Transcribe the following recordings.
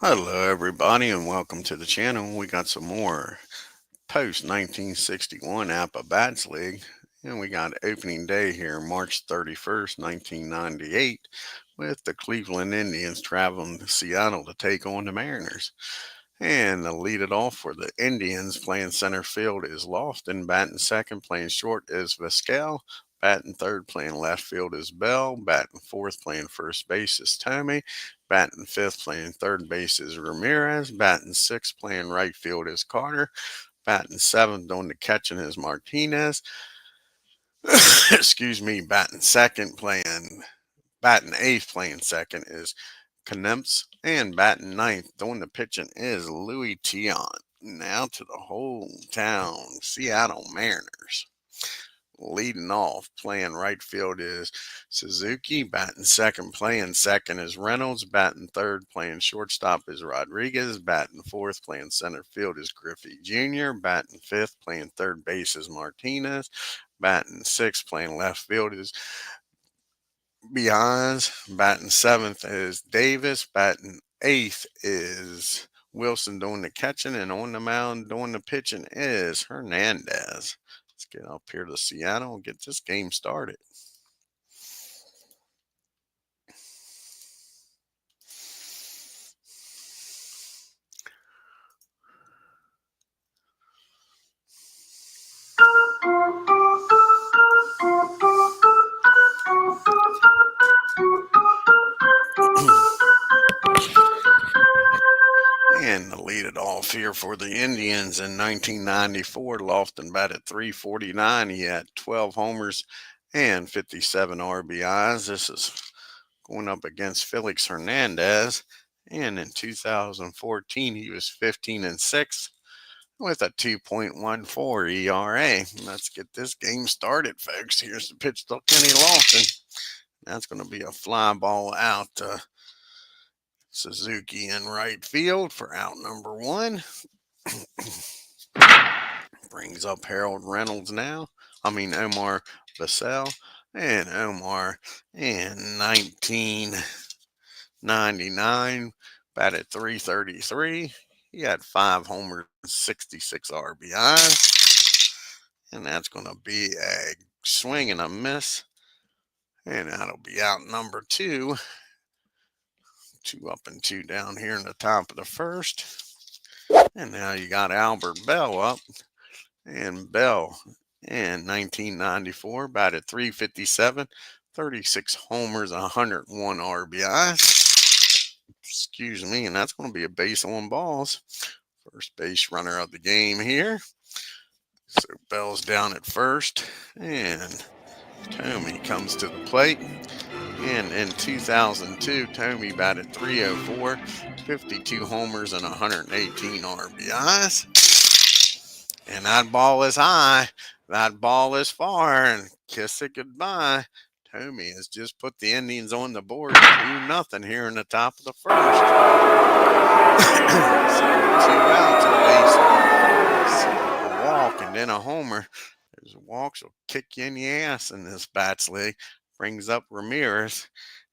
Hello everybody and welcome to the channel. We got some more post 1961 Apba Bats League, and we got opening day here March 31st, 1998, with the Cleveland Indians traveling to Seattle to take on the Mariners. And to lead it off for the Indians, playing center field is Lofton. Batting second, playing short is Vizquel. Batting third, playing left field is Bell. Batting fourth, playing first base is Tomey. Batting fifth, playing third base is Ramirez. Batting sixth, playing right field is Carter. Batting seventh, doing the catching is Martinez. Excuse me. Batting eighth, playing second is Knemps, and batting ninth, doing the pitching is Louis TIANT. Now to the hometown Seattle Mariners. Leading off, playing right field is Suzuki. Batting second, playing second is Reynolds. Batting third, playing shortstop is Rodriguez. Batting fourth, playing center field is Griffey Jr. Batting fifth, playing third base is Martinez. Batting sixth, playing left field is Beyonds. Batting seventh is Davis. Batting eighth is Wilson doing the catching, and on the mound doing the pitching is Hernandez. Let's get up here to Seattle and get this game started. And to lead it off here for the Indians in 1994, Lofton batted .349. He had 12 homers and 57 RBIs. This is going up against FELIX Hernandez. And in 2014, he was 15-6 with a 2.14 ERA. Let's get this game started, folks. Here's the pitch to Kenny Lofton. That's going to be a fly ball out to Suzuki in right field for out number one. Brings up Harold Reynolds now. Omar Vizquel. And Omar in 1999 batted .333. He had 5 homers, 66 RBIs. And that's going to be a swing and a miss. And that'll be out number two. 2 up and 2 down here in the top of the first. And now you got Albert Bell up. And Bell in 1994 batted .357, 36 homers, 101 RBIs. Excuse me, and that's going to be a base on balls. First base runner of the game here. So Bell's down at first, and Tomey comes to the plate. And in 2002, Tomey batted .304, 52 homers, and 118 RBIs. And that ball is high. That ball is far. And kiss it goodbye. Tomey has just put the Indians on the board 2-0 here in the top of the first. So 2 outs, a base, a walk, and then a homer. There's walks will kick you in the ass in this Bats League. Brings up Ramirez.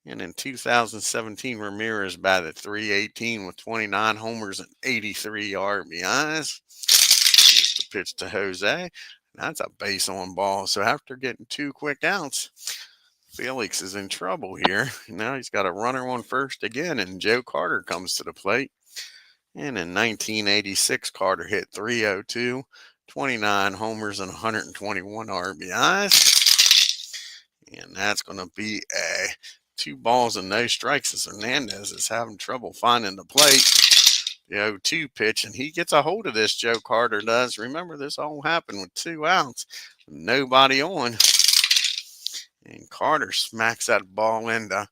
And in 2017, Ramirez batted .318 with 29 homers and 83 RBIs. Here's the pitch to Jose. That's a base on ball. So after getting 2 quick outs, Felix is in trouble here. Now he's got a runner on first again, and Joe Carter comes to the plate. And in 1986, Carter hit .302, 29 homers, and 121 RBIs. And that's going to be a 2 balls and no strikes as Hernandez is having trouble finding the plate. The 0-2 pitch, and he gets a hold of this, Joe Carter does. Remember, this all happened with 2 outs, nobody on. And Carter smacks that ball into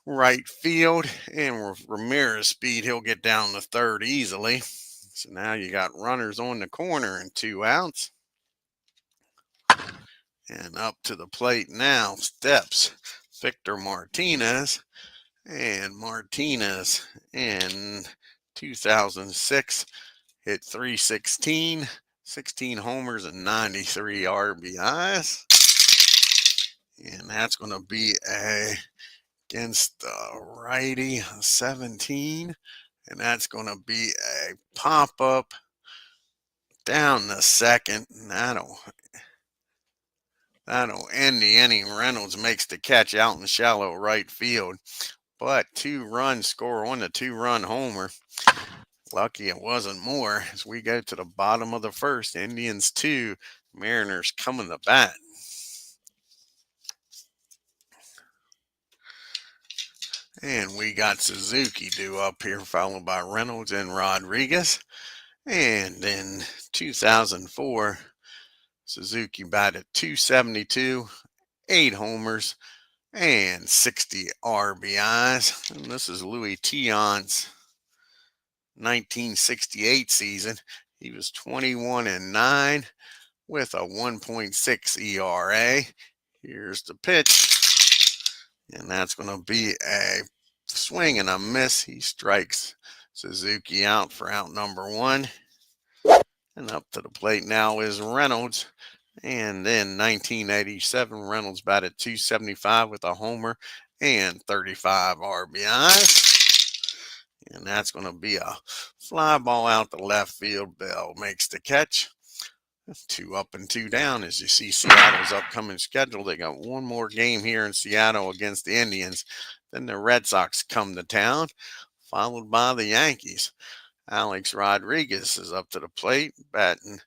right field, and with Ramirez speed, he'll get down to third easily. So now you got runners on the corner and 2 outs. And up to the plate now steps Victor Martinez. And Martinez in 2006 hit .316, 16 homers, and 93 RBIs. And that's going to be against the righty 17. And that's going to be a pop-up down the second. And that'll end the inning. Reynolds makes the catch out in shallow right field. But 2-run score on the 2-run homer. Lucky it wasn't more as we go to the bottom of the first. Indians 2, Mariners coming to bat. And we got Suzuki due up here, followed by Reynolds and Rodriguez. And in 2004, Suzuki batted .272, 8 homers, and 60 RBIs. And this is Louis TIANT's 1968 season. He was 21-9 with a 1.6 ERA. Here's the pitch. And that's going to be a swing and a miss. He strikes Suzuki out for out number 1. And up to the plate now is Reynolds. And in 1987, Reynolds batted .275 with a homer and 35 RBIs. And that's going to be a fly ball out the left field. Bell makes the catch. 2 up and 2 down as you see Seattle's upcoming schedule. They got one more game here in Seattle against the Indians. Then the Red Sox come to town, followed by the Yankees. Alex Rodriguez is up to the plate, batting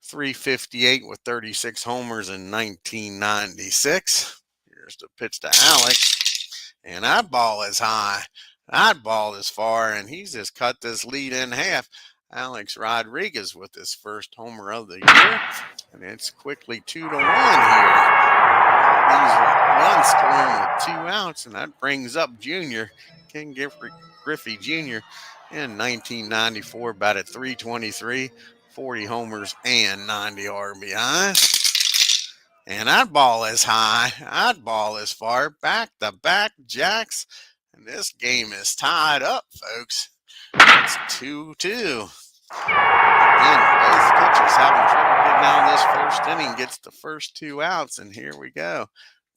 .358 with 36 homers in 1996. Here's the pitch to Alex. And that ball is high. That ball is far, and he's just cut this lead in half. Alex Rodriguez with his first homer of the year. And it's quickly 2-1 here. These runs scoring with 2 outs, and that brings up Junior, Ken Griffey Jr. in 1994, batted .323, 40 homers, and 90 RBIs. And that ball is high. That ball is far. Back-to-back jacks. And this game is tied up, folks. It's 2-2. Again, both pitchers having trouble getting out of this first inning. Gets the first 2 outs, and here we go.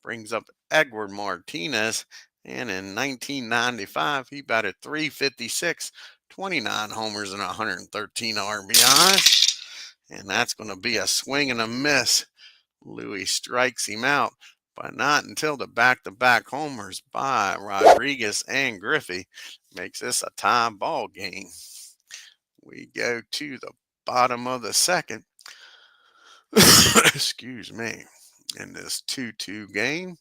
Brings up Edward Martinez, and in 1995, he batted .356, 29 homers, and 113 RBIs. And that's going to be a swing and a miss. Louis strikes him out, but not until the back-to-back homers by Rodriguez and Griffey makes this a tie ball game. We go to the bottom of the second. Excuse me. In this 2-2 game.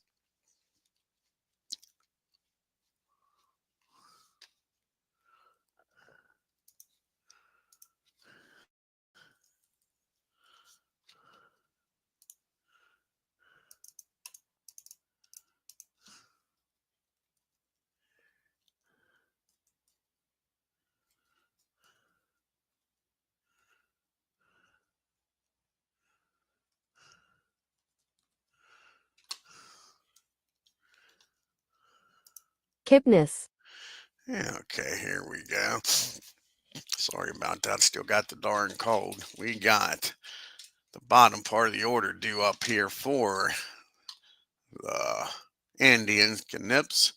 Kipnis. Okay, here we go. Sorry about that. Still got the darn cold. We got the bottom part of the order due up here for the Indians. Knips,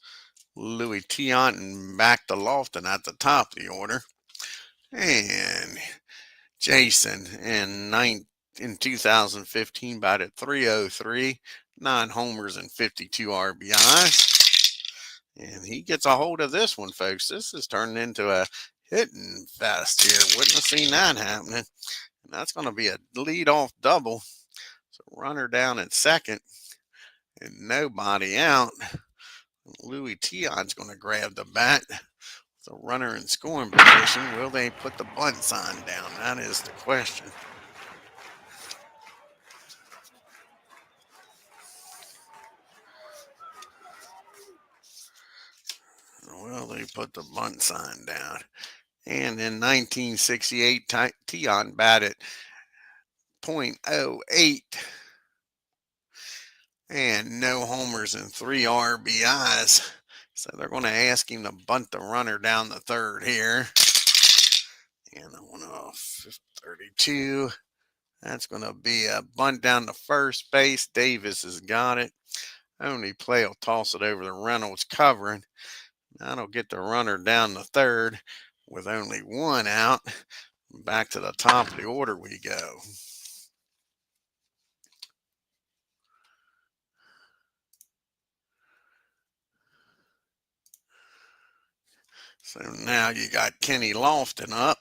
Louis TIANT, and back to Lofton at the top of the order. And Jason in 2015 batted .303, 9 homers, and 52 RBIs. And he gets a hold of this one, folks. This is turning into a hitting fest here. Wouldn't have seen that happening. And that's going to be a leadoff double. So runner down at second and nobody out. Louis TIANT's going to grab the bat. The runner in scoring position. Will they put the bunt sign down? That is the question. Well, they put the bunt sign down. And in 1968, TIANT batted .08 and no homers and 3 RBIs. So they're going to ask him to bunt the runner down the third here. And I want off 32. That's going to be a bunt down to first base. Davis has got it. Only play will toss it over to Reynolds covering. That'll get the runner down the third. With only one out, back to the top of the order we go. So now you got Kenny Lofton up,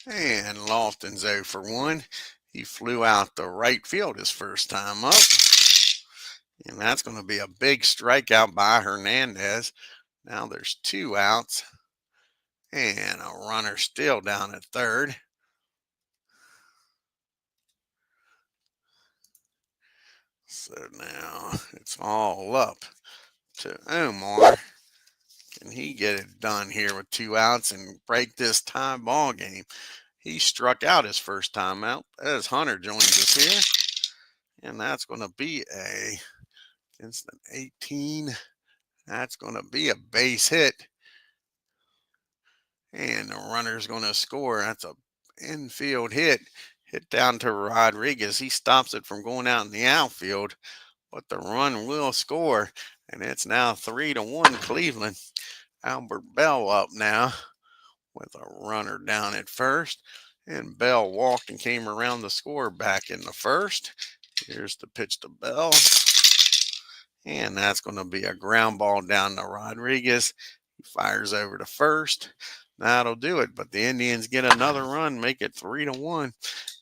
and Lofton's 0 for 1. He flew out the right field his first time up, and that's going to be a big strikeout by Hernandez. Now there's 2 outs, and a runner still down at third. So now it's all up to Omar. Can he get it done here with 2 outs and break this tie ball game? He struck out his first time out as Hunter joins us here. And that's going to be against an 18. That's going to be a base hit. And the runner's going to score. That's a infield hit. Hit down to Rodriguez. He stops it from going out in the outfield. But the run will score. And it's now 3-1 Cleveland. Albert Bell up now with a runner down at first. And Bell walked and came around the score back in the first. Here's the pitch to Bell. And that's going to be a ground ball down to Rodriguez. He fires over to first. That'll do it. But the Indians get another run, make it 3-1.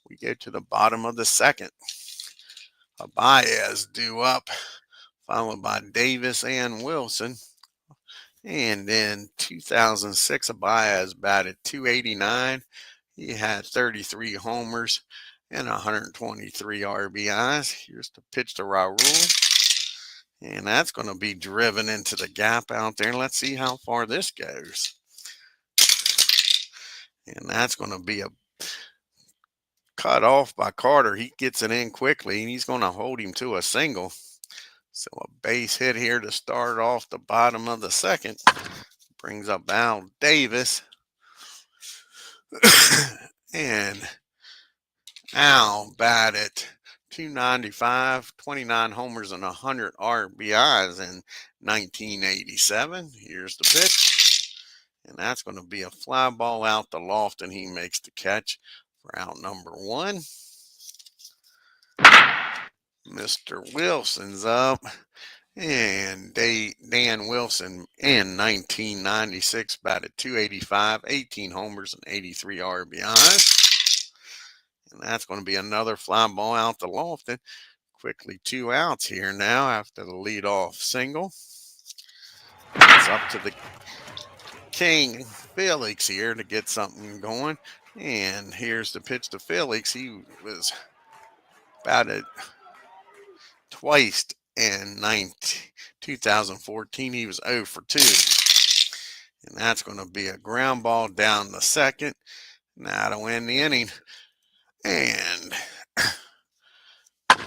We go to the bottom of the second. Baez due up, followed by Davis and Wilson. And in 2006, Baez batted .289. He had 33 homers and 123 RBIs. Here's the pitch to Raul. And that's going to be driven into the gap out there. Let's see how far this goes. And that's going to be a cut off by Carter. He gets it in quickly, and he's going to hold him to a single. So a base hit here to start off the bottom of the second. Brings up Al Davis. And Al batted .295, 29 homers and 100 RBIs in 1987. Here's the pitch. And that's going to be a fly ball out the loft, and he makes the catch for out number 1. Mr. Wilson's up. And Dan Wilson in 1996 batted .285, 18 homers and 83 RBIs. And that's going to be another fly ball out the loft. And quickly 2 outs here now after the leadoff single. It's up to the King, Felix, here to get something going. And here's the pitch to Felix. He was batted twice in 2014. He was 0 for 2. And that's going to be a ground ball down the second. Now to win the inning. And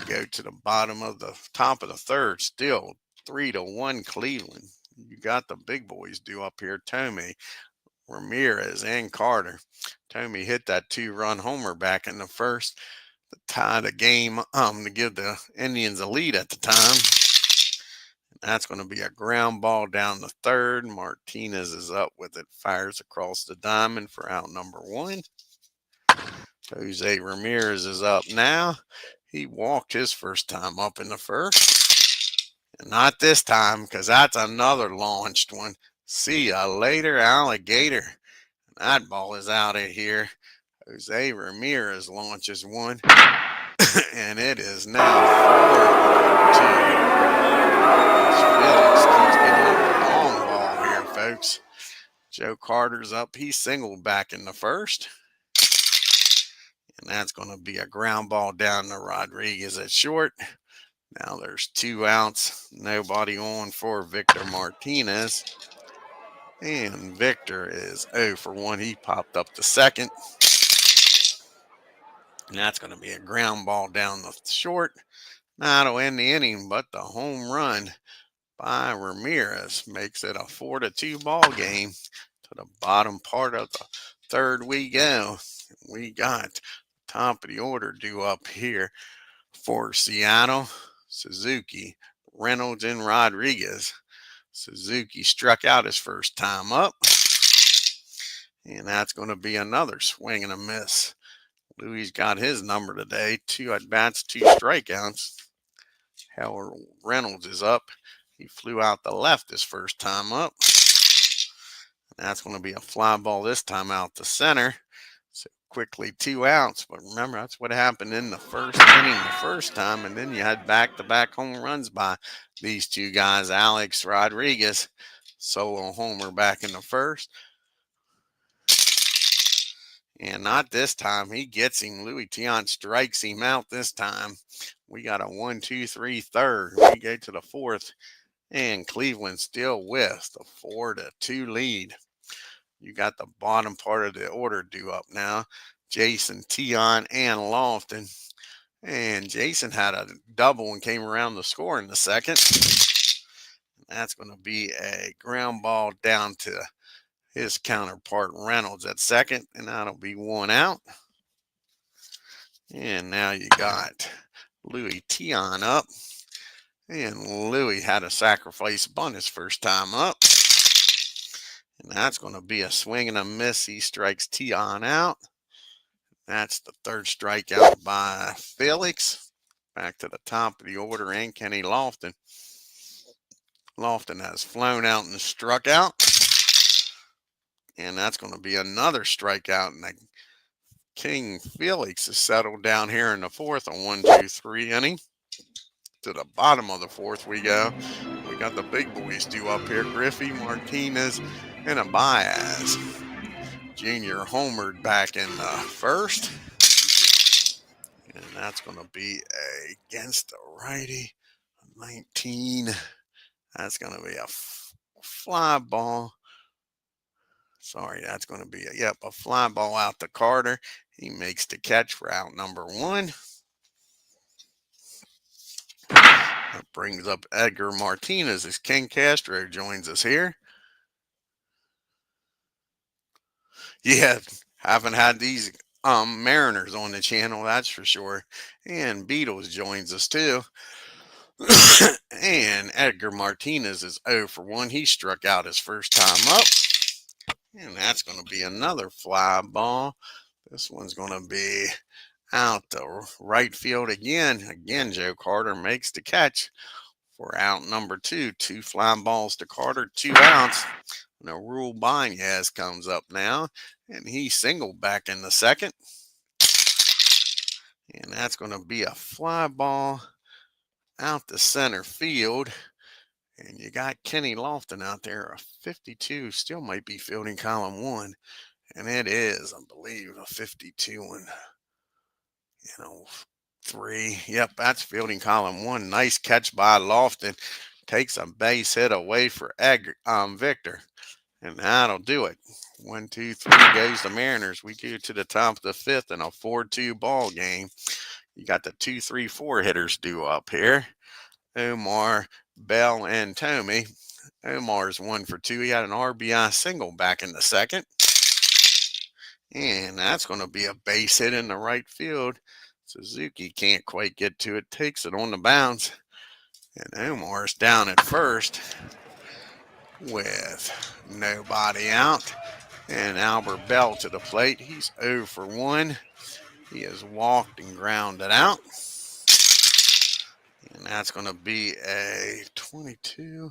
go to the bottom of the top of the third. Still 3-1 Cleveland. You got the big boys due up here. Tommy, Ramirez, and Carter. Tommy hit that 2-run homer back in the first to tie the game to give the Indians a lead at the time. And that's going to be a ground ball down the third. Martinez is up with it. Fires across the diamond for out number 1. Jose Ramirez is up now. He walked his first time up in the first. And not this time, because that's another launched one. See ya later, alligator. That ball is out of here. Jose Ramirez launches one. And it is now 4-2. FELIX keeps getting up the long ball here, folks. Joe Carter's up. He singled back in the first. And that's going to be a ground ball down to Rodriguez at short. Now there's 2 outs. Nobody on for Victor Martinez. And Victor is 0 for 1. He popped up to second. And that's going to be a ground ball down the short. Not to end the inning, but the home run by Ramirez makes it a 4-2 ball game. To the bottom part of the third we go. We got top of the order due up here for Seattle. Suzuki, Reynolds, and Rodriguez. Suzuki struck out his first time up. And that's going to be another swing and a miss. Louis got his number today. 2 at bats, 2 strikeouts. Howard Reynolds is up. He flew out the left his first time up. That's going to be a fly ball this time out the center. So quickly 2 outs. But remember, that's what happened in the first inning the first time. And then you had back-to-back home runs by these 2 guys. Alex Rodriguez, solo homer back in the first. And not this time. He gets him. Louis TIANT strikes him out this time. We got a 1-2-3 third. We go to the fourth. And Cleveland still with the 4-2 lead. You got the bottom part of the order due up now. Jason, TIANT, and Lofton. And Jason had a double and came around to score in the second. That's going to be a ground ball down to his counterpart Reynolds at second, and that'll be 1 out. And now you got Louis TIANT up. And Louis had a sacrifice bunt his first time up. And that's going to be a swing and a miss. He strikes TIANT out. That's the third strikeout by FELIX. Back to the top of the order, and Kenny Lofton. Lofton has flown out and struck out. And that's going to be another strikeout. And the King FELIX is settled down here in the fourth, a 1-2-3 inning. To the bottom of the fourth we go. We got the big boys due up here. Griffey, Martinez, and Apba. Junior homered back in the first. And that's going to be against the righty. 19. That's going to be a fly ball. Sorry, that's going to be a fly ball out to Carter. He makes the catch for out number 1. That brings up Edgar Martinez as King Castro joins us here. Yeah, haven't had these Mariners on the channel, that's for sure. And Beatles joins us too. And Edgar Martinez is 0 for 1. He struck out his first time up. And that's going to be another fly ball. This one's going to be out the right field again. Again, Joe Carter makes the catch for out number 2. 2 fly balls to Carter, 2 outs. Now, Rule Banez comes up now, and he singled back in the second. And that's going to be a fly ball out to center field. And you got Kenny Lofton out there, a 52, still might be fielding column 1. And it is, I believe, a 52 and, 3. Yep, that's fielding column 1. Nice catch by Lofton. Takes a base hit away for Victor. And that'll do it. 1-2-3 goes the Mariners. We go to the top of the 5th in a 4-2 ball game. You got the 2-3-4 hitters due up here. Omar, Bell, and Tommy. Omar's 1 for 2. He had an RBI single back in the second. And that's going to be a base hit in the right field. Suzuki can't quite get to it. Takes it on the bounce. And Omar's down at first with nobody out. And Albert Bell to the plate. He's 0 for 1. He has walked and grounded out. And that's going to be a 22.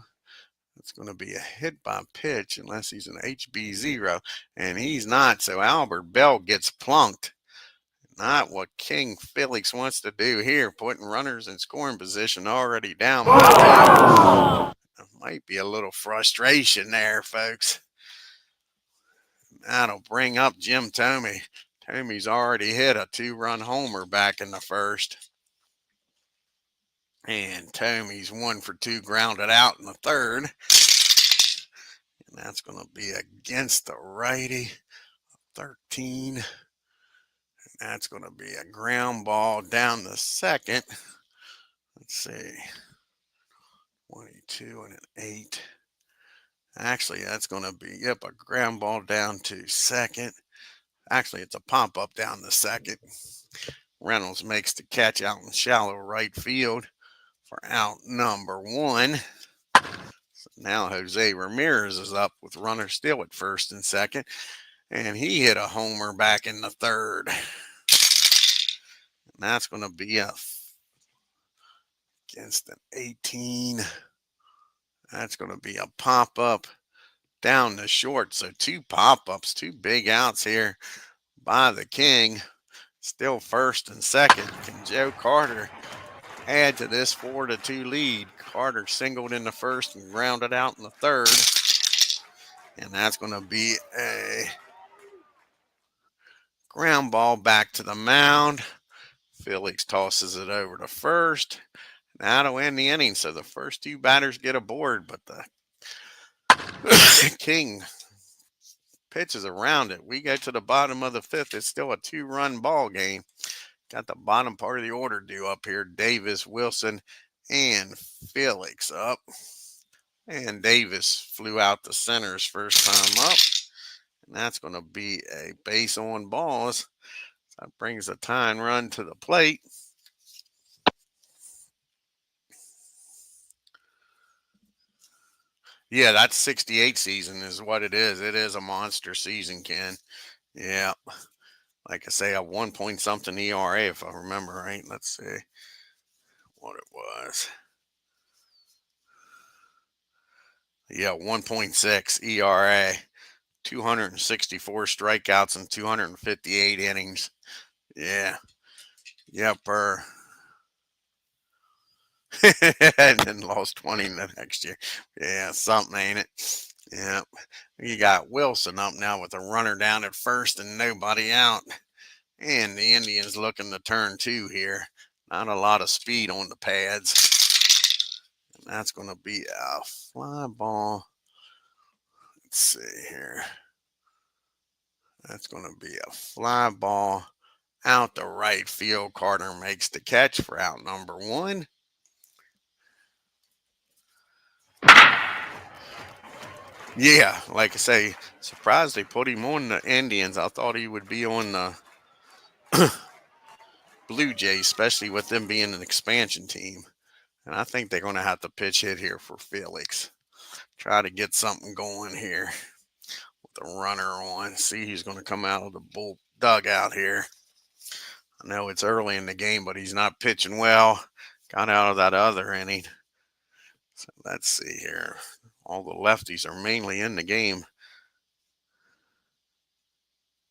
It's going to be a hit by pitch unless he's an HB0. And he's not. So Albert Bell gets plunked. Not what King FELIX wants to do here. Putting runners in scoring position already down by 2. Might be a little frustration there, folks. That'll bring up Jim Thome. Thome's already hit a 2-run homer back in the first. And Thome's 1 for 2 grounded out in the third. And that's going to be against the righty. 13. And that's going to be a ground ball down the second. Let's see. 22 and an 8. Actually, that's going to be, a ground ball down to second. Actually, it's a pop-up down the second. Reynolds makes the catch out in shallow right field for out number 1. So now Jose Ramirez is up with runners still at first and second. And he hit a homer back in the third. And that's going to be against an 18. That's going to be a pop-up down the short. So 2 pop-ups, 2 big outs here by the King. Still first and second. Can Joe Carter add to this 4-2 lead? Carter singled in the first and grounded out in the third. And that's going to be a ground ball back to the mound. Felix tosses it over to first. Now to end the inning. So the first 2 batters get aboard, but the King pitches around it. We go to the bottom of the 5th. It's still a 2-run ball game. Got the bottom part of the order due up here. Davis, Wilson, and Felix up. And Davis flew out to center's first time up. And that's going to be a base on balls. That brings the tying run to the plate. Yeah, that's 68 season is what it is. It is a monster season, Ken. Yeah. Like I say, a 1-point-something ERA, if I remember right. Let's see what it was. Yeah, 1.6 ERA, 264 strikeouts and 258 innings. Yeah. Yep. And then lost 20 the next year. Yeah, something, ain't it? Yeah. You got Wilson up now with a runner down at first and nobody out. And the Indians looking to turn 2 here. Not a lot of speed on the pads. And that's going to be a fly ball. Let's see here. That's going to be a fly ball out the right field. Carter makes the catch for out number 1. Yeah, like I say, surprised they put him on the Indians. I thought he would be on the Blue Jays, especially with them being an expansion team. And I think they're going to have to pitch hit here for Felix. Try to get something going here with the runner on. See who's going to come out of the bull dugout here. I know it's early in the game, but he's not pitching well. Got out of that other inning. So let's see here. All the lefties are mainly in the game.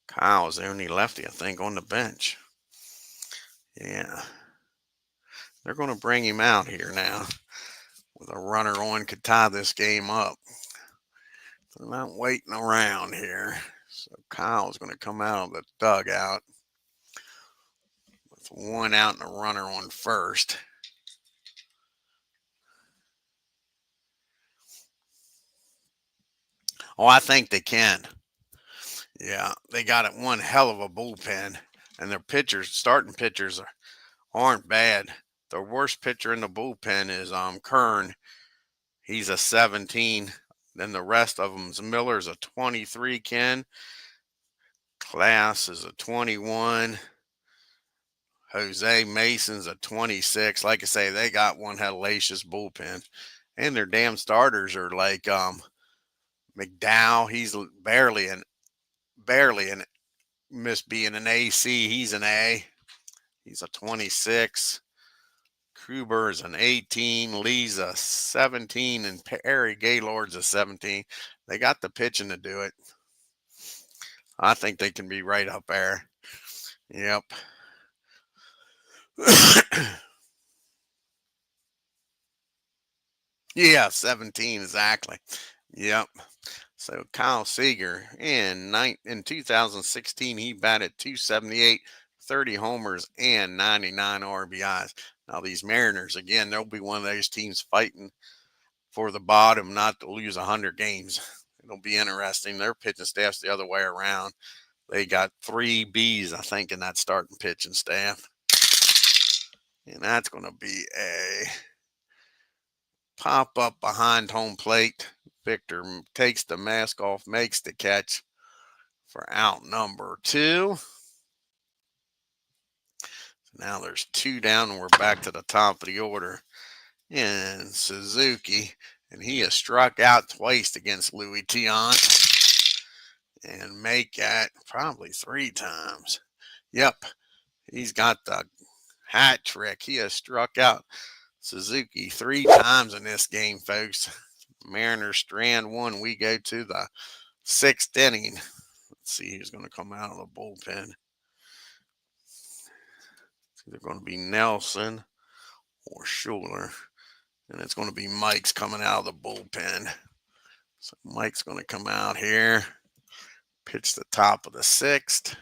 Kyle's the only lefty, I think, on the bench. Yeah. They're going to bring him out here now. With a runner on, could tie this game up. They're not waiting around here. So Kyle's going to come out of the dugout with 1 out and a runner on first. Oh, I think they can. Yeah, they got it one hell of a bullpen. And their pitchers, starting pitchers, aren't bad. The worst pitcher in the bullpen is Kern. He's a 17. Then the rest of them's Miller's a 23, Ken. Class is a 21. Jose Mason's a 26. Like I say, they got one hellacious bullpen. And their damn starters are like McDowell. He's barely missed being an AC. He's an A. He's a 26. Kruber is an 18. Lee's a 17. And Perry Gaylord's a 17. They got the pitching to do it. I think they can be right up there. Yep. Yeah, 17 exactly. Yep. So Kyle Seager in 2016, he batted 278, 30 homers, and 99 RBIs. Now these Mariners, again, they'll be one of those teams fighting for the bottom, not to lose 100 games. It'll be interesting. Their pitching staff's the other way around. They got 3 Bs, I think, in that starting pitching staff. And that's going to be a pop up behind home plate. Victor takes the mask off, makes the catch for out number 2. Now there's 2 down, and we're back to the top of the order. And Suzuki, and he has struck out twice against Louis TIANT. and make it probably 3 times. Yep, he's got the hat trick. He has struck out Suzuki 3 times in this game, folks. Mariners strand 1. We go to the 6th inning. Let's see who's going to come out of the bullpen. It's either going to be Nelson or Schuler. And it's going to be Mike's coming out of the bullpen. So Mike's going to come out here, pitch the top of the 6th.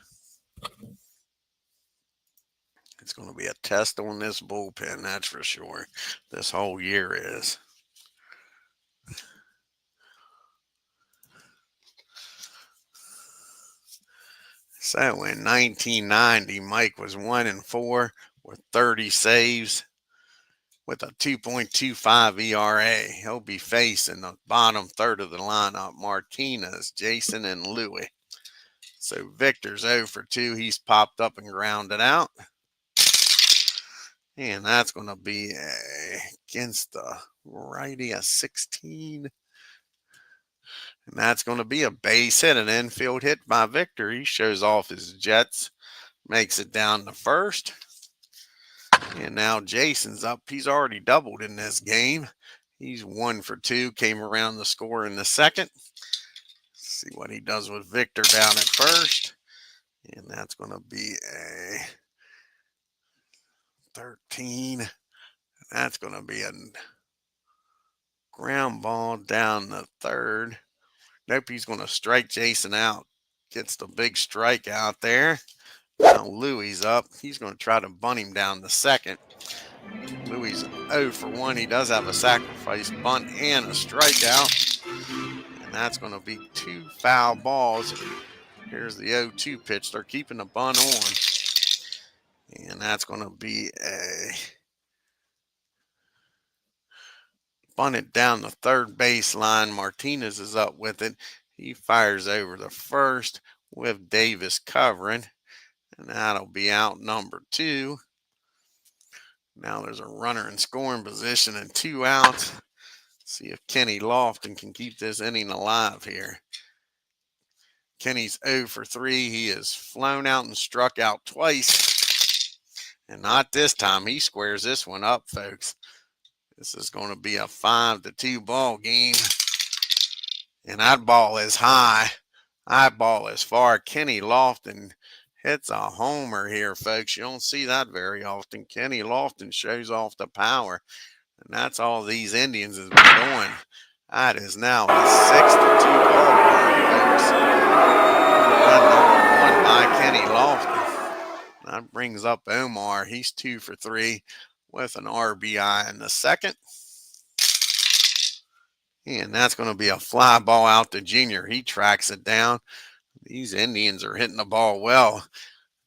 It's going to be a test on this bullpen, that's for sure. This whole year is. So in 1990, Mike was 1-4 with 30 saves with a 2.25 ERA. He'll be facing the bottom third of the lineup, Martinez, Jason, and Louie. So Victor's 0 for 2. He's popped up and grounded out. And that's going to be against the righty, a 16. And that's going to be a base hit, an infield hit by Victor. He shows off his Jets, makes it down to first. And now Jason's up. He's already doubled in this game. He's 1 for 2, came around the score in the 2nd. See what he does with Victor down at first. And that's going to be a 13. That's going to be a ground ball down the 3rd. Nope, he's going to strike Jason out. Gets the big strike out there. Now Louie's up. He's going to try to bunt him down the 2nd. Louie's 0 for 1. He does have a sacrifice bunt and a strikeout. And that's going to be 2 foul balls. Here's the 0-2 pitch. They're keeping the bunt on. And that's going to be a bunted down the 3rd baseline. Martinez is up with it. He fires over the 1st with Davis covering. And that'll be out number 2. Now there's a runner in scoring position and 2 outs. See if Kenny Lofton can keep this inning alive here. Kenny's 0 for 3. He has flown out and struck out twice. And not this time. He squares this one up, folks. This is going to be a 5-2 ball game. And that ball is high. That ball is far. Kenny Lofton hits a homer here, folks. You don't see that very often. Kenny Lofton shows off the power. And that's all these Indians have been doing. That is now a 6-2 ball game, folks. Run number 1 by Kenny Lofton. That brings up Omar. He's 2 for 3 with an RBI in the 2nd. And that's going to be a fly ball out to Junior. He tracks it down. These Indians are hitting the ball well.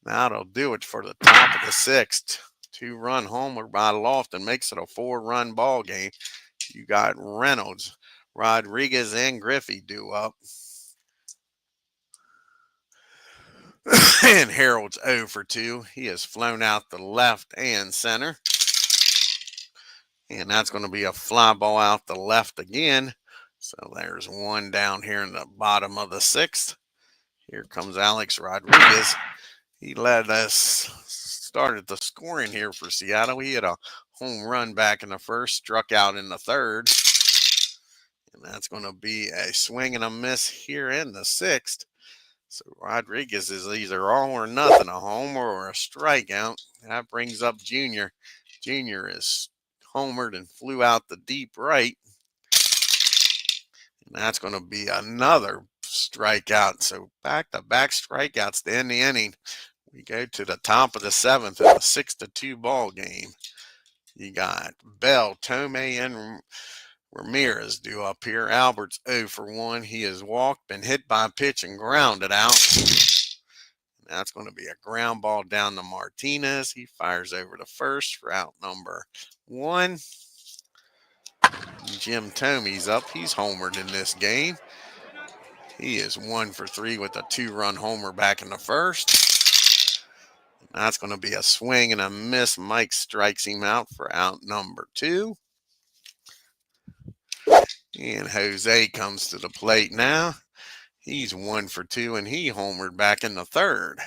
That'll do it for the top of the 6th. 2-run homer by Lofton makes it a 4-run ball game. You got Reynolds, Rodriguez, and Griffey due up. And Harold's 0 for 2. He has flown out the left and center. And that's going to be a fly ball out the left again. So there's 1 down here in the bottom of the 6th. Here comes Alex Rodriguez. He led us, started the scoring here for Seattle. He had a home run back in the 1st, struck out in the 3rd. And that's going to be a swing and a miss here in the 6th. So Rodriguez is either all or nothing, a homer or a strikeout. That brings up Junior. Junior is homered and flew out the deep right. And that's going to be another strikeout. So back-to-back strikeouts to end the inning. We go to the top of the 7th in a 6-2 ball game. You got Bell, Tomei, and Ramirez due up here. Albert's 0 for 1. He has walked, been hit by a pitch, and grounded out. That's going to be a ground ball down to Martinez. He fires over to first for out number 1. Jim Tomey's up. He's homered in this game. He is 1 for 3 with a 2-run homer back in the 1st. That's going to be a swing and a miss. Mike strikes him out for out number 2. And Jose comes to the plate now. He's 1 for 2, and he homered back in the third.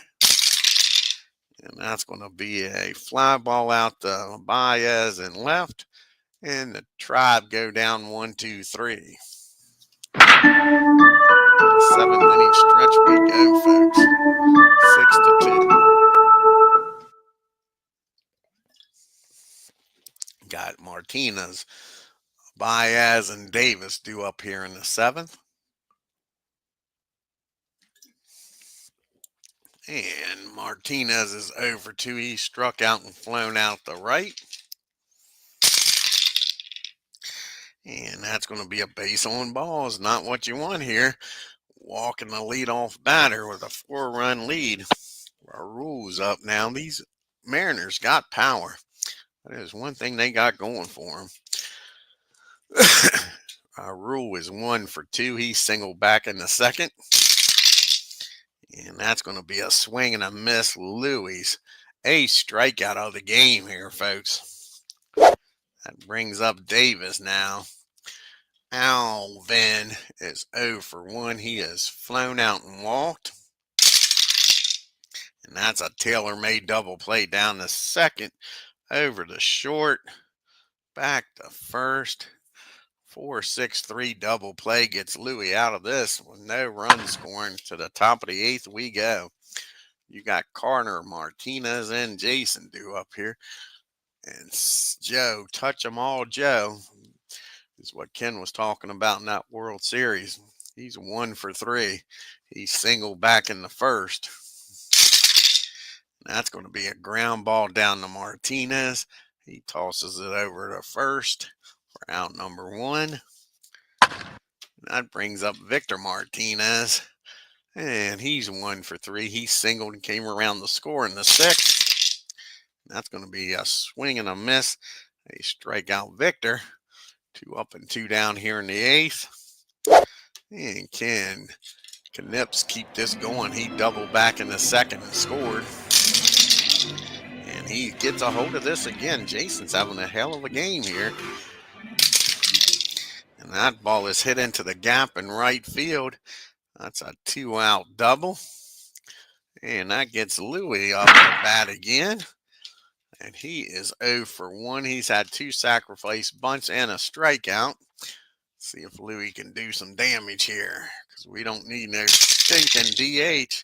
And that's going to be a fly ball out to Baez and left. And the Tribe go down 1, 2, 3. 7-inning stretch we go, folks. 6-2. Got Martinez, Baez, and Davis due up here in the 7th. And Martinez is over 2. He struck out and flown out the right. And that's going to be a base on ball. Is not what you want here. Walking the leadoff batter with a 4-run lead. Our rules up now. These Mariners got power. That is one thing they got going for them. Our rule is 1 for 2. He singled back in the second. And that's going to be a swing and a miss. Louis, a strikeout of the game here, folks. That brings up Davis now. Alvin is 0 for 1. He has flown out and walked. And that's a tailor-made double play down the second, over the short, back to first. 4-6-3 double play gets Louis out of this with no run scoring. To the top of the 8th we go. You got Carter, Martinez, and Jason due up here. And Joe, touch them all, Joe, is what Ken was talking about in that World Series. He's 1 for 3. He singled back in the first. That's going to be a ground ball down to Martinez. He tosses it over to first for out number 1. That brings up Victor Martinez. And he's 1 for 3. He singled and came around the score in the 6th. That's going to be a swing and a miss. They strike out Victor. 2 up and 2 down here in the 8th. And can Knips keep this going? He doubled back in the second and scored. And he gets a hold of this again. Jason's having a hell of a game here. And that ball is hit into the gap in right field. That's a 2-out double. And that gets Louis up to bat again. And he is 0 for 1. He's had 2 sacrifice bunts and a strikeout. See if Louis can do some damage here, because we don't need no stinking DH.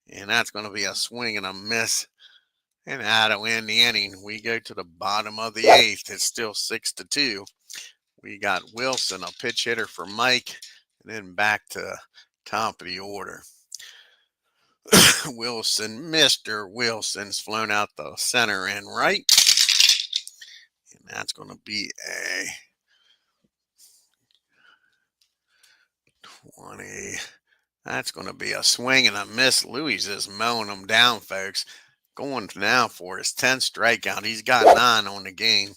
And that's going to be a swing and a miss. And that'll end the inning. We go to the bottom of the 8th. It's still 6-2. We got Wilson, a pitch hitter for Mike, and then back to top of the order. Wilson, Mr. Wilson's flown out the center and right. And that's going to be a 20. That's going to be a swing and a miss. Louis is mowing them down, folks. Going now for his 10th strikeout. He's got 9 on the game.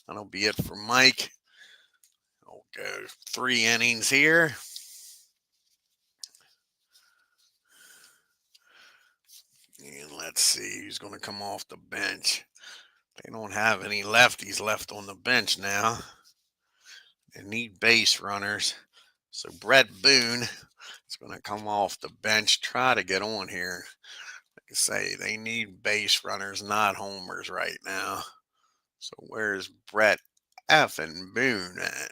That'll be it for Mike. I'll go 3 innings here. And let's see who's going to come off the bench. They don't have any lefties left on the bench now. They need base runners. So Brett Boone is going to come off the bench, try to get on here. Like I say, they need base runners, not homers right now. So where's Brett effing Boone at?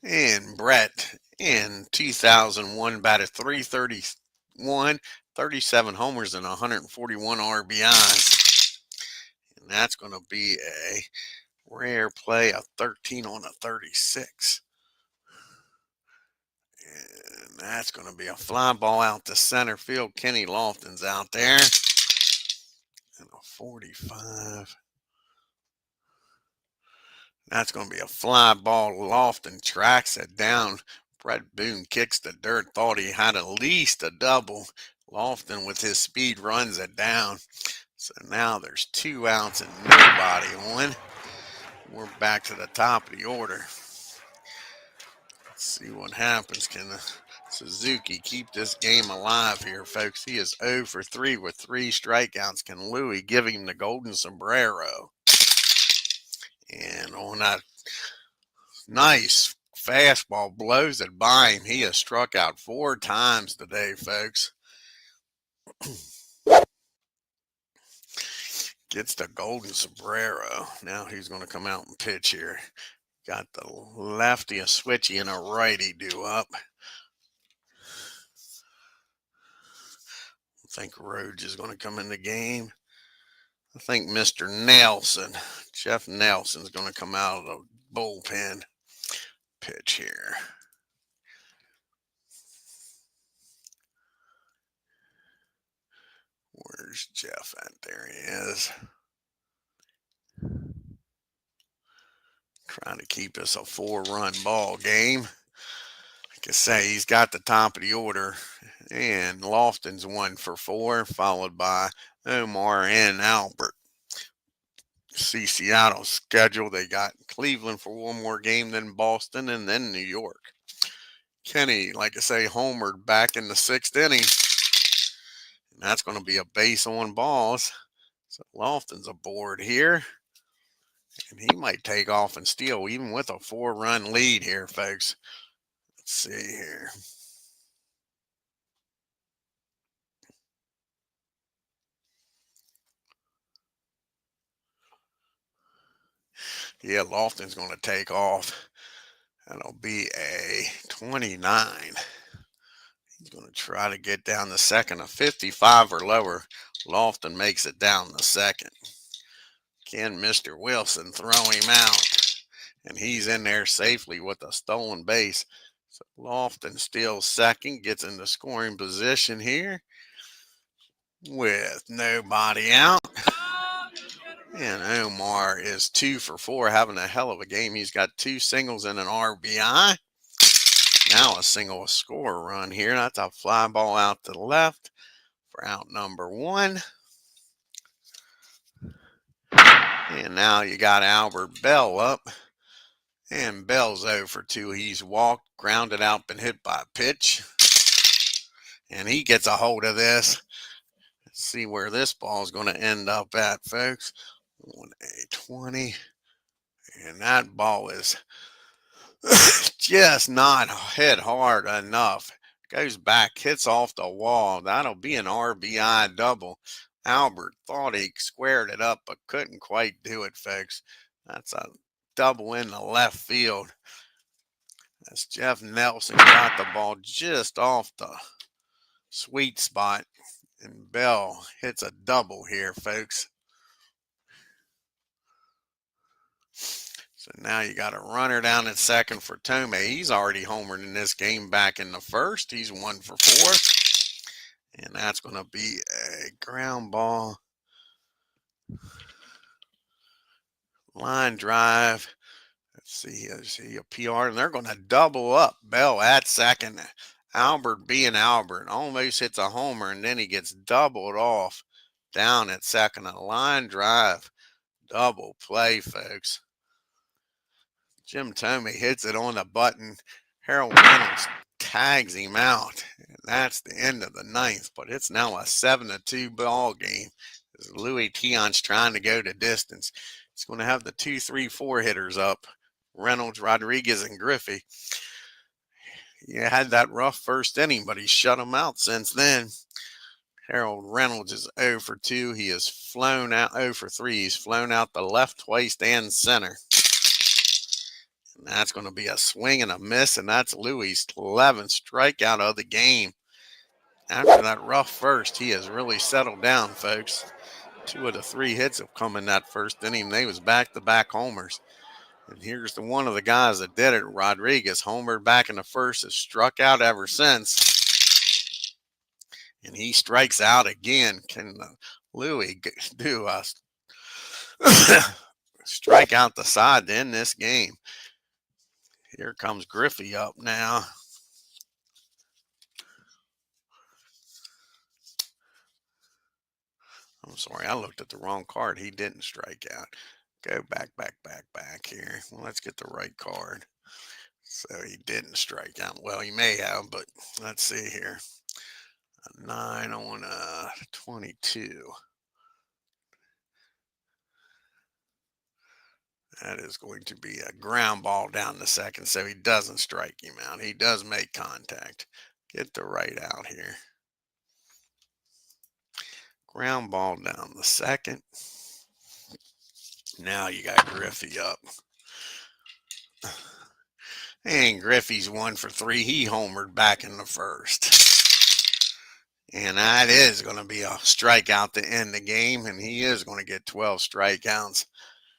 And Brett in 2001 batted .331, 37 homers, and 141 RBIs. And that's going to be a rare play, a 13 on a 36. And that's going to be a fly ball out to center field. Kenny Lofton's out there. And a 45. That's going to be a fly ball. Lofton tracks it down. Brett Boone kicks the dirt. Thought he had at least a double. Lofton with his speed runs it down. So now there's 2 outs and nobody on. We're back to the top of the order. Let's see what happens. Can Suzuki keep this game alive here, folks? He is 0 for 3 with 3 strikeouts. Can Louis give him the golden sombrero? And on that nice fastball blows it by him. He has struck out 4 times today, folks. Gets the golden sombrero. Now he's going to come out and pitch here. Got the lefty, a switchy, and a righty due up. I think Rhodes is going to come in the game. I think Mr. Nelson, Jeff Nelson, is going to come out of the bullpen. Pitch here. Where's Jeff at? There he is. Trying to keep us a 4-run ball game. Like I say, he's got the top of the order. And Lofton's 1 for 4, followed by Omar and Albert. See Seattle's schedule. They got Cleveland for one more game, then Boston, and then New York. Kenny, like I say, homered back in the 6th inning. And that's going to be a base on balls. So Lofton's aboard here. And he might take off and steal even with a 4-run lead here, folks. Let's see here. Yeah, Lofton's going to take off. That'll be a 29. He's going to try to get down the second. A 55 or lower. Lofton makes it down the second. Can Mr. Wilson throw him out? And he's in there safely with a stolen base. So Lofton steals second, gets into scoring position here with nobody out. And Omar is 2 for 4, having a hell of a game. He's got 2 singles and an RBI. Now a single score run here. That's a fly ball out to the left for out number 1. And now you got Albert Bell up. And Bell's 0 for 2. He's walked, grounded out, been hit by a pitch. And he gets a hold of this. Let's see where this ball is going to end up at, folks. On a 20. And that ball is just not hit hard enough. Goes back, hits off the wall. That'll be an RBI double. Albert thought he squared it up, but couldn't quite do it, folks. That's a double in the left field. As Jeff Nelson got the ball just off the sweet spot. And Bell hits a double here, folks. So now you got a runner down at second for Tomei. He's already homered in this game back in the first. He's 1 for 4. And that's going to be a ground ball. Line drive. Let's see a PR. And they're going to double up Bell at second. Albert being Albert almost hits a homer, and then he gets doubled off down at second. A line drive. Double play, folks. Jim Tomei hits it on the button. Harold Reynolds tags him out. And that's the end of the 9th. But it's now a 7-2 ball game. As Louis TIANT's trying to go to distance. He's going to have the 2, 3, 4 hitters up. Reynolds, Rodriguez, and Griffey. He had that rough first inning, but he's shut them out since then. Harold Reynolds is 0 for 2. He has flown out 0 for 3. He's flown out the left, waist, and center. And that's going to be a swing and a miss, and that's Louis' 11th strikeout of the game. After that rough first, he has really settled down, folks. 2 of the 3 hits have come in that first inning. They was back-to-back homers. And here's the one of the guys that did it, Rodriguez, homered back in the first, has struck out ever since. And he strikes out again. Can Louis do a strike out the side to end this game? Here comes Griffey up now. I'm sorry, I looked at the wrong card. He didn't strike out. Go back here. Well, let's get the right card. So he didn't strike out. Well, he may have, but let's see here. A 9 on 22. That is going to be a ground ball down the second, so he doesn't strike him out. He does make contact. Get the right out here. Ground ball down the second. Now you got Griffey up. And Griffey's 1-for-3. He homered back in the first. And that is going to be a strikeout to end the game. And he is going to get 12 strikeouts.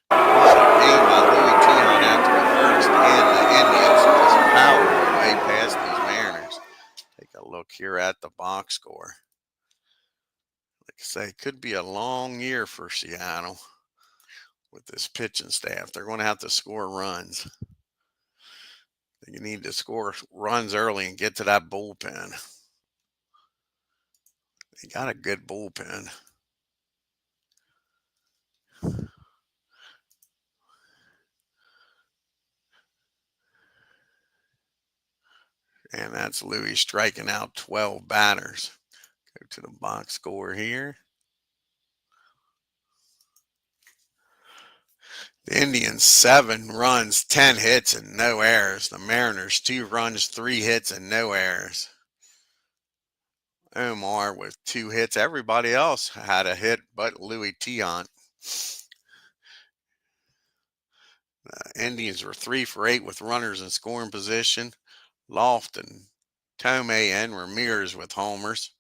What a game by Louis TIANT after the first. And the Indians just powered their way past these Mariners. Take a look here at the box score. Like I say, could be a long year for Seattle with this pitching staff. They're going to have to score runs. You need to score runs early and get to that bullpen. They got a good bullpen. And that's Louis striking out 12 batters. Go to the box score here. The Indians 7 runs, 10 hits, and no errors. The Mariners 2 runs, 3 hits, and no errors. Omar with 2 hits. Everybody else had a hit but Louis TIANT. Indians were 3 for 8 with runners in scoring position. Lofton, Tomei, and Ramirez with homers.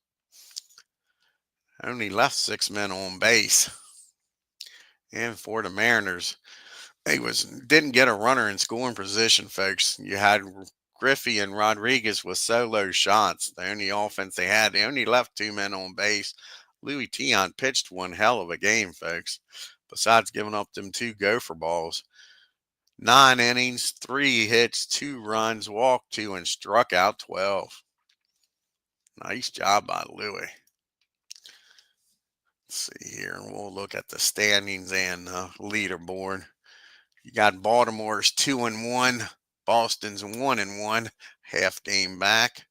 Only left 6 men on base. And for the Mariners, they didn't get a runner in scoring position, folks. You had Griffey and Rodriguez with solo shots. The only offense they had. They only left 2 men on base. Louis TIANT pitched one hell of a game, folks. Besides giving up them 2 gopher balls. 9 innings, 3 hits, 2 runs, walked 2, and struck out 12. Nice job by Louis. Let's see here, and we'll look at the standings and leaderboard. You got Baltimore's 2-1, Boston's 1-1, half game back.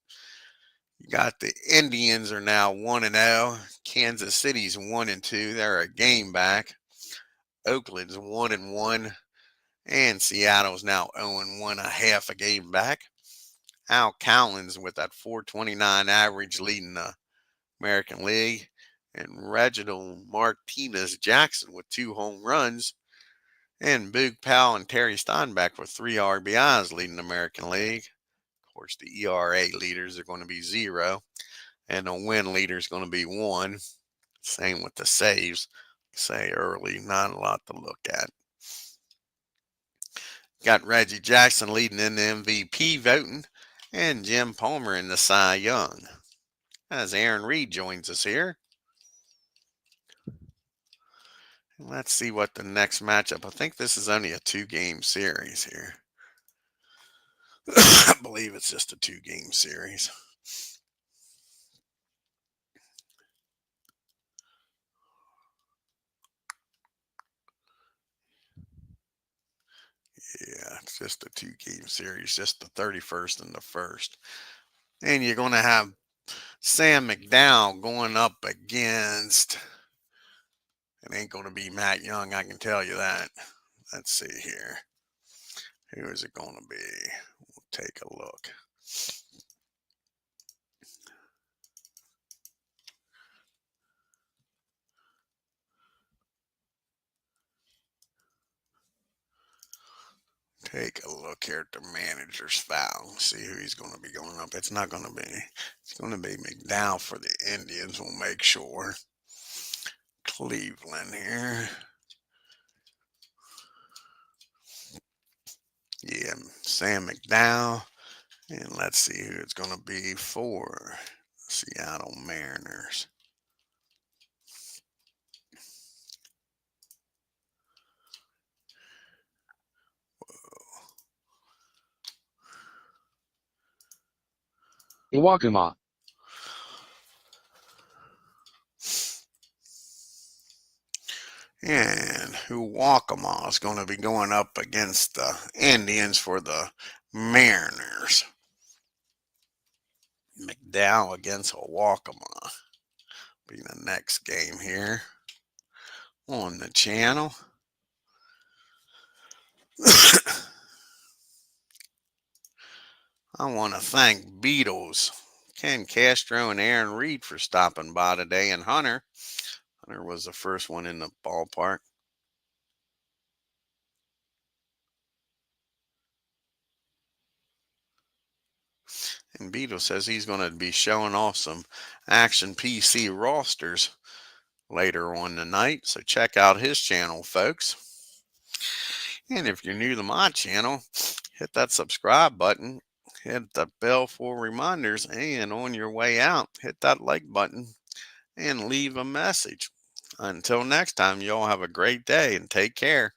You got the Indians are now 1-0, Kansas City's 1-2, they're a game back. Oakland's 1-1, and Seattle's now 0-1, a half a game back. Al Cowlins with that .429 average leading the American League. And Reginald Martinez Jackson with 2 home runs. And Boog Powell and Terry Steinbeck with 3 RBIs leading the American League. Of course, the ERA leaders are going to be 0. And the win leader is going to be 1. Same with the saves. Say early, not a lot to look at. Got Reggie Jackson leading in the MVP voting. And Jim Palmer in the Cy Young. As Aaron Reed joins us here. Let's see what the next matchup. I think this is only a 2-game series here. I believe it's just a 2-game series. Yeah, it's just a 2-game series, just the 31st and the 1st. And you're going to have Sam McDowell going up against, it ain't going to be Matt Young, I can tell you that. Let's see here. Who is it going to be? We'll take a look. Take a look here at the manager's file. See who he's going to be going up. It's not going to be. It's going to be McDowell for the Indians. We'll make sure. Cleveland here. Yeah, Sam McDowell. And let's see who it's going to be for Seattle Mariners. Iwakuma. And Huwakama is going to be going up against the Indians for the Mariners. McDowell against Huwakama be the next game here on the channel. I want to thank Beatles, Ken Castro, and Aaron Reed for stopping by today, and Hunter. Hunter was the first one in the ballpark. And Beetle says he's going to be showing off some Action PC rosters later on tonight. So check out his channel, folks. And if you're new to my channel, hit that subscribe button, hit the bell for reminders, and on your way out, hit that like button and leave a message. Until next time, y'all have a great day and take care.